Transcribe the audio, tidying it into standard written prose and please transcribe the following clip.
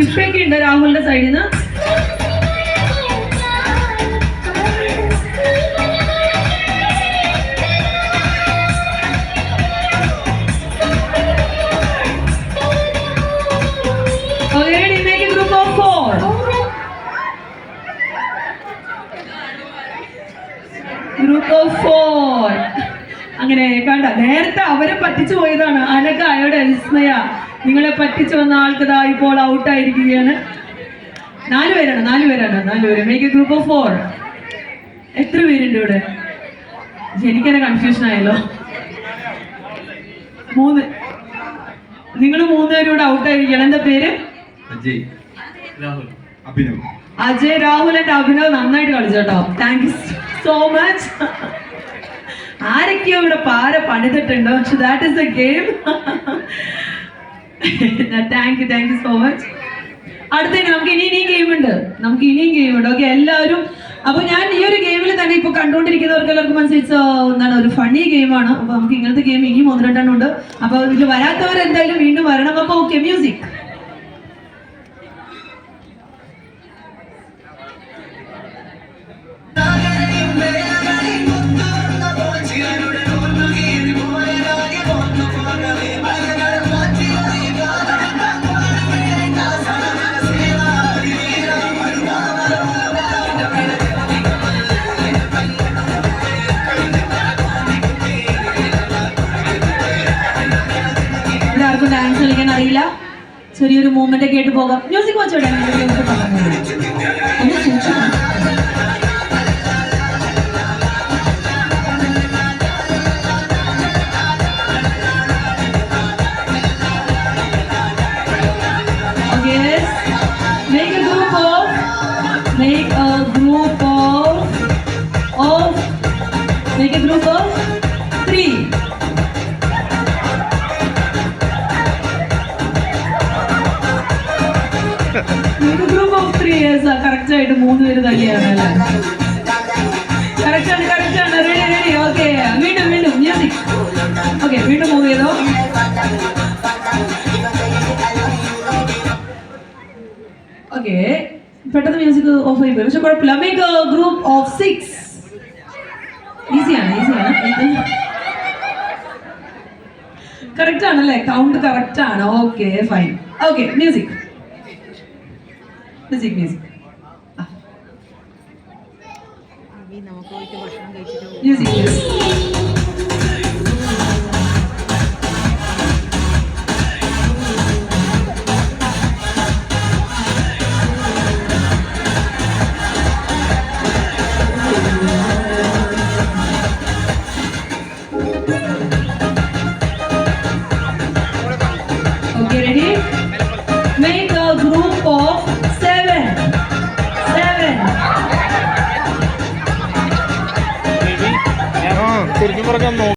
പുഷ്പയൊക്കെ ഉണ്ട് രാഹുലിന്റെ സൈഡിൽ നിന്ന്. Group of 4. അങ്ങനെ കണ്ട, നേരത്തെ അവരെ പറ്റിച്ചു പോയതാണ്. അനക, അയോടെ വിസ്മയ, നിങ്ങളെ പറ്റിച്ചു വന്ന ആൾക്കതാ ഇപ്പോൾ ഔട്ടായിരിക്കുകയാണ്. 4 പേരാണ്. Make A group of 4. എത്ര പേരുണ്ട് ഇവിടെ? എനിക്കെന്നെ കൺഫ്യൂഷൻ ആയല്ലോ. 3. നിങ്ങൾ 3 പേരും ഇവിടെ ഔട്ടായിരിക്കണം. എന്താ പേര്? അജയ്, രാഹുൽ ആൻഡ് അഭിനവ്. നന്നായിട്ട് കളിച്ചോട്ടോ. Thank you so much. ആരൊക്കെയോ ഇവിടെ പാര പണിതിട്ടുണ്ടോ? പക്ഷെ that is a game. Thank you so much. അടുത്തേക്ക് നമുക്ക് ഇനിയും ഗെയിം ഉണ്ട്. ഓക്കെ, എല്ലാവരും. അപ്പൊ ഞാൻ ഈ ഒരു ഗെയിമിൽ തന്നെ ഇപ്പൊ കണ്ടുകൊണ്ടിരിക്കുന്നവർക്ക് എല്ലാവർക്കും മനസ്സിലാച്ച എന്താണ്, ഒരു ഫണ്ണി ഗെയിമാണ്. അപ്പൊ നമുക്ക് ഇങ്ങനത്തെ ഗെയിം ഇനിയും 1-2 ഉണ്ട്. അപ്പൊ ഇതിൽ വരാത്തവർ എന്തായാലും വീണ്ടും വരണം. അപ്പൊ ഓക്കെ, മ്യൂസിക്. ഡാൻസ് കളിക്കാൻ അറിയില്ല, ചെറിയൊരു മൂവ്മെന്റ് ഒക്കെ ആയിട്ട് പോകാം. മ്യൂസിക് വെച്ചോട്ടെ. Make a group of 3. Group of 3 correct ആയിട്ട് 3 പേര് തന്നെയാണ് അല്ലേ? കറക്റ്റ് ആണ്. റെഡി. ഓക്കെ, വീണ്ടും മ്യൂസിക്. ഓക്കെ, വീണ്ടും മൂവ് ചെയ്തോ. ഓക്കെ, പെട്ടെന്ന് മ്യൂസിക് ഓഫ് ആയി പോയി. പക്ഷെ കുഴപ്പമില്ല. Make group of 6. ഈസിയാണ്. കറക്റ്റ് ആണല്ലേ? കൗണ്ട് കറക്റ്റ് ആണ്. Okay, fine. Okay, music. Music.